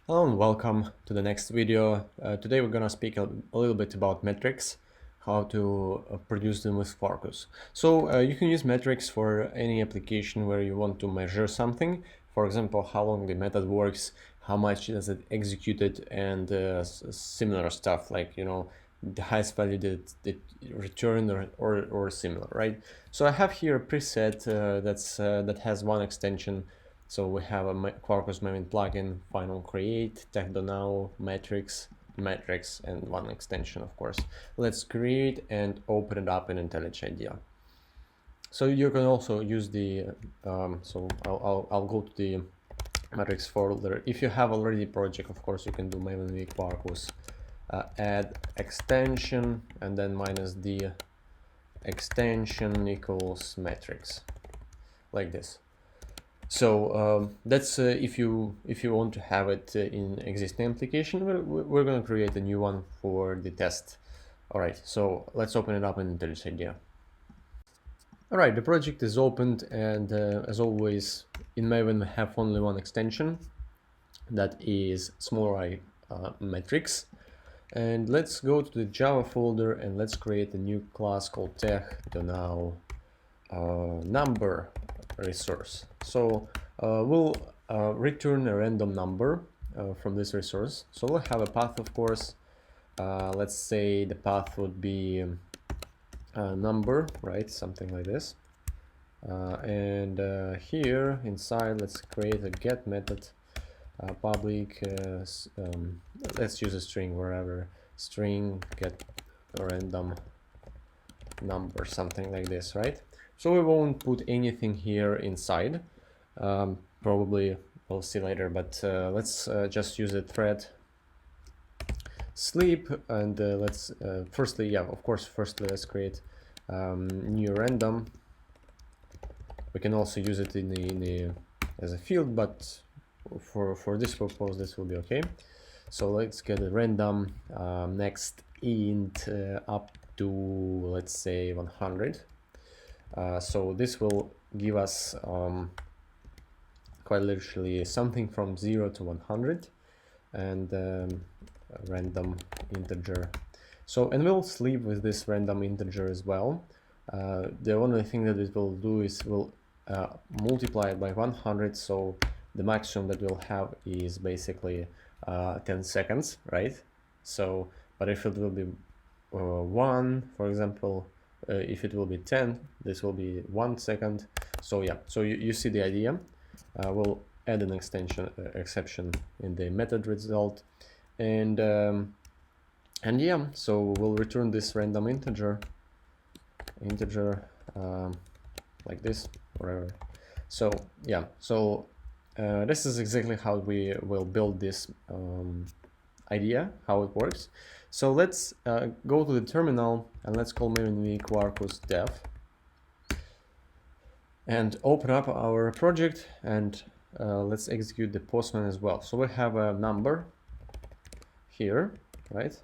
Hello and welcome to the next video. Today we're gonna speak a little bit about metrics, how to produce them with Quarkus. So you can use metrics for any application where you want to measure something. For example, how long the method works, how much does it executed, and similar stuff like, the highest value that return or similar, right? So I have here a preset that has one extension. So we have a Quarkus Maven plugin, final create, tech.now, metrics, and one extension, of course. Let's create and open it up in IntelliJ IDEA. So you can also use the, so I'll go to the metrics folder. If you have already a project, of course, you can do Maven v Quarkus, add extension, and then minus the extension equals metrics, like this. So that's if you want to have it in existing application, we're going to create a new one for the test. All right, so let's open it up in IntelliJ IDEA. All right, the project is opened, and as always in Maven we have only one extension, that is i metrics. And let's go to the Java folder and let's create a new class called tech.now number resource. So we'll return a random number from this resource. So we'll have a path, of course. Let's say the path would be a number, right? Something like this. And here inside, let's create a get method, public. Let's use a string wherever. String get random number, something like this, right? So we won't put anything here inside. Probably we'll see later, but let's just use a thread sleep, and let's firstly let's create new random. We can also use it in the as a field, but for this purpose this will be okay. So let's get a random next int up to, let's say, 100. So this will give us quite literally something from 0 to 100, and a random integer. So, and we'll sleep with this random integer as well. The only thing that it will do is we'll multiply it by 100, so the maximum that we'll have is basically 10 seconds, right? So, but if it will be 1, for example, if it will be 10, this will be 1 second. So yeah, so you see the idea. We'll add an exception in the method result, and yeah, so we'll return this random integer like this, whatever. So yeah, so this is exactly how we will build this idea, how it works. So let's go to the terminal and let's call Maven v Quarkus dev and open up our project, and let's execute the postman as well. So we have a number here, right?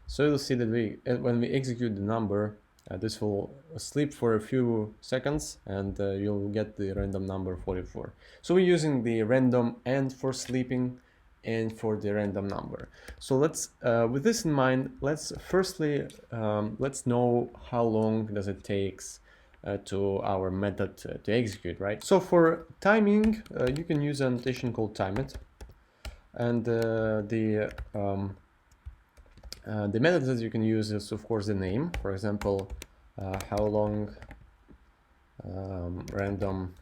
So you'll see that when we execute the number, this will sleep for a few seconds, and you'll get the random number 44. So we're using the random and for sleeping and for the random number. So let's, with this in mind, let's firstly, let's know how long does it takes to our method to execute, right? So for timing, you can use an annotation called timeIt, and the method that you can use is, of course, the name. For example, how long random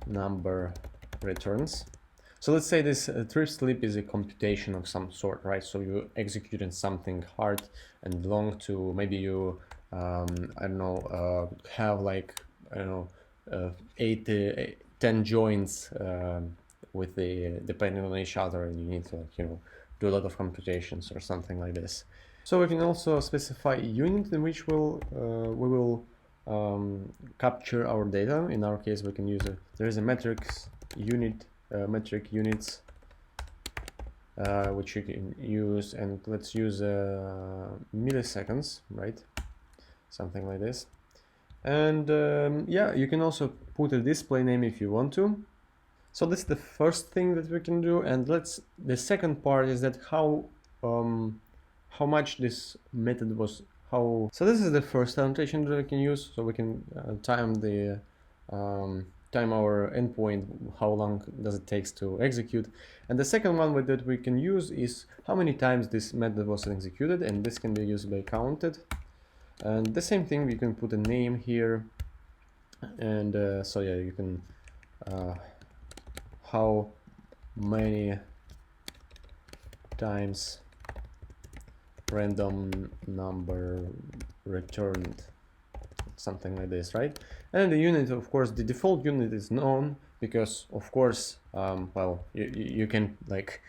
number returns. So let's say this thrift sleep is a computation of some sort, right? So you executed something hard and long to, maybe you I don't know, have like, I don't know, 10 joins with the depending on each other, and you need to, like, do a lot of computations or something like this. So we can also specify a unit in which we will capture our data. In our case, we can use there is a metrics unit, metric units, which you can use, and let's use milliseconds, right? Something like this. And yeah, you can also put a display name if you want to. So this is the first thing that we can do, and the second part is that how much this method was, so this is the first annotation that we can use, so we can time our endpoint, how long does it takes to execute. And the second one that we can use is how many times this method was executed, and this can be used by counted. And the same thing, you can put a name here, and so yeah, you can how many times random number returned, something like this, right? And the unit, of course, the default unit is known because, of course, well, you can like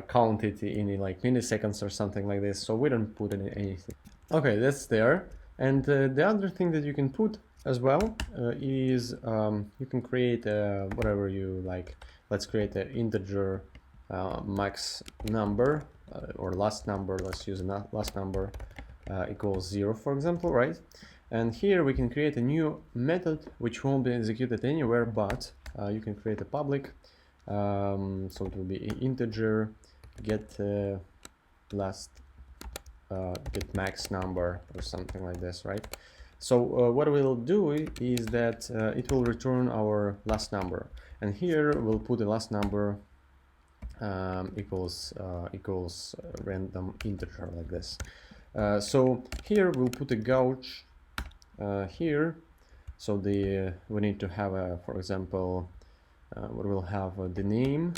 count it in like milliseconds or something like this, so we don't put anything. Okay, that's there. And the other thing that you can put as well is you can create whatever you like. Let's create an integer max number or last number. Let's use a last number equals 0, for example, right? And here we can create a new method which won't be executed anywhere, but you can create a public. So it will be integer get get max number or something like this, right? So what we'll do is that it will return our last number, and here we'll put the last number equals random integer, like this. So here we'll put a gauge here. So we need to have a, for example, we will have the name,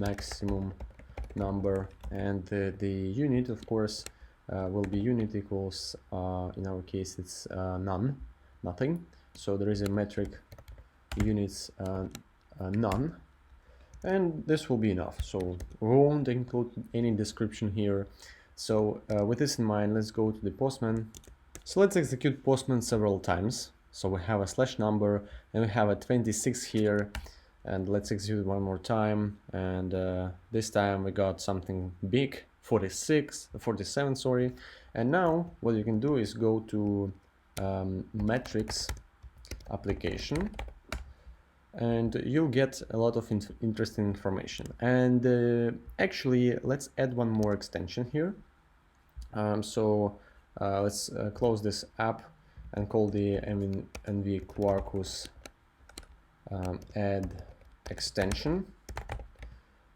maximum number, and the unit, of course, will be unit equals, in our case it's nothing. So there is a metric units none, and this will be enough. So we won't include any description here. So with this in mind, let's go to the Postman. So let's execute Postman several times. So we have a slash number and we have a 26 here, and let's execute one more time, and this time we got something big, 47, sorry. And now what you can do is go to metrics application, and you'll get a lot of interesting information. And actually, let's add one more extension here. Let's close this app and call the NV Quarkus add extension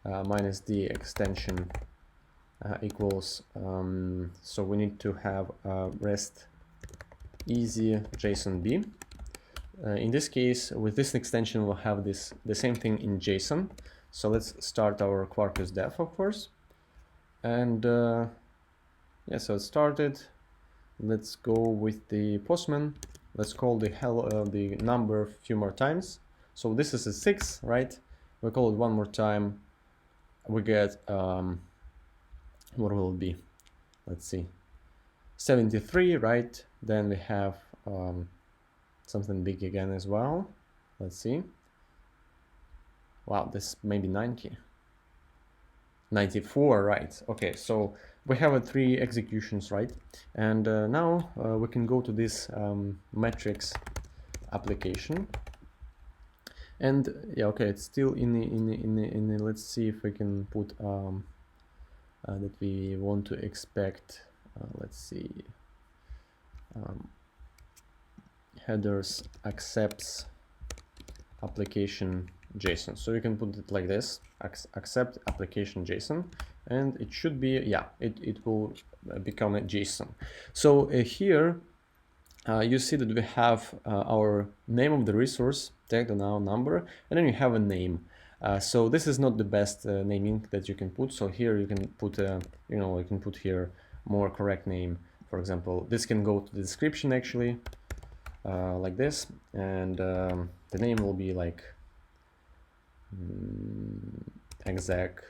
minus the extension equals, so we need to have rest easy JSON-B. In this case, with this extension, we'll have the same thing in JSON. So let's start our Quarkus dev, of course. And yeah, so it started. Let's go with the Postman. Let's call the number a few more times. So this is a 6, right? We call it one more time. We get what will it be? Let's see, 73, right? Then we have something big again as well. Let's see. Wow, this may be 90. 94, right? Okay, so we have 3 executions, right? And now we can go to this metrics application. And yeah, okay, it's still in the let's see if we can put that we want to expect. Let's see, headers accepts application JSON. So you can put it like this, accept application JSON, and it should be, yeah, it will become a JSON. So here you see that we have our name of the resource tagged on our number, and then you have a name. So this is not the best naming that you can put. So here you can put you can put here more correct name. For example, this can go to the description actually, like this, and the name will be like exact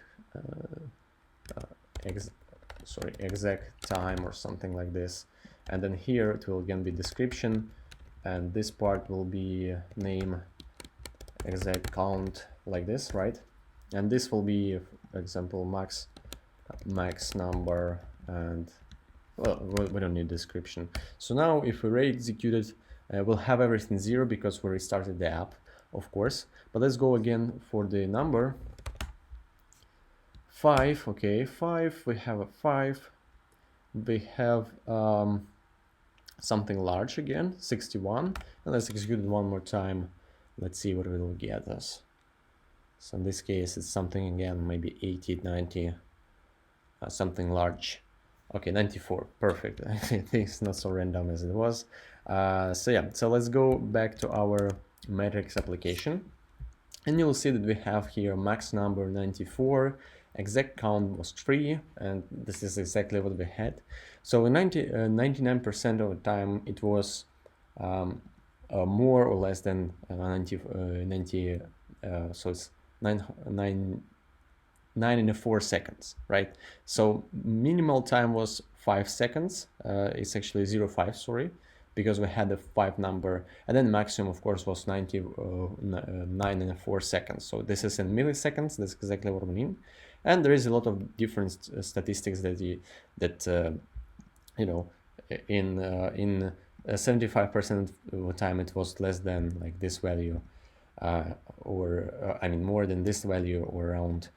time or something like this. And then here it will again be description, and this part will be name exact count, like this, right? And this will be, for example, max number, and well, we don't need description. So now if we re-execute it, we'll have everything 0 because we restarted the app. of course, but let's go again for the number 5. Okay, 5, we have a 5, we have something large again, 61, and let's execute it one more time. Let's see what it will get us. So in this case it's something again, maybe 80, 90, something large. Okay, 94, perfect. I think it's not so random as it was. So yeah, so let's go back to our metrics application, and you'll see that we have here max number 94, exact count was 3, and this is exactly what we had. So in 99% of the time it was more or less than 90, so it's 9.4 seconds, right? So minimal time was 5 seconds. It's actually 0.5, sorry, because we had the 5 number, and then maximum of course was 9.4 seconds. So this is in milliseconds. That's exactly what we mean. And there is a lot of different statistics that you know, in 75% of the time it was less than like this value, or I mean more than this value, or around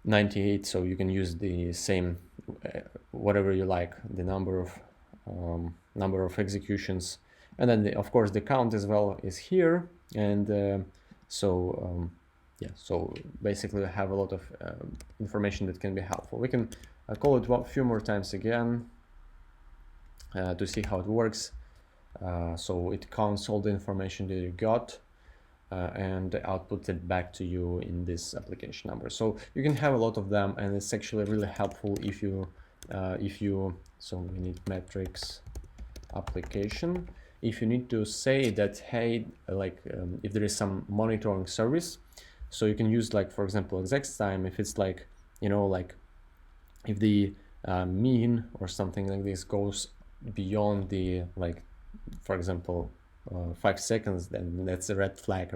98. So you can use the same whatever you like, the number of executions, and then of course the count as well is here. And yeah, so basically I have a lot of information that can be helpful. We can call it a few more times again to see how it works. So it counts all the information that you got and outputs it back to you in this application number. So you can have a lot of them, and it's actually really helpful if you so we need metrics application. If you need to say that, hey, like if there is some monitoring service, so you can use, like, for example, exact time. If it's like, you know, like if the mean or something like this goes beyond the, like, for example, 5 seconds, then that's a red flag.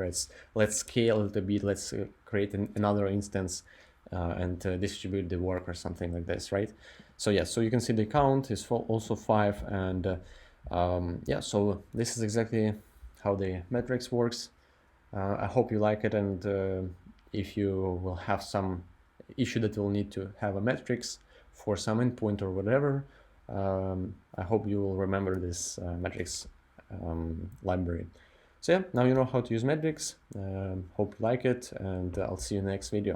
Let's scale it a bit, let's create another instance and distribute the work or something like this, right? So yeah, so you can see the count is also 5, and yeah, so this is exactly how the metrics works. I hope you like it, and if you will have some issue that will need to have a metrics for some endpoint or whatever, I hope you will remember this metrics library. So yeah, now you know how to use metrics. Hope you like it, and I'll see you in the next video.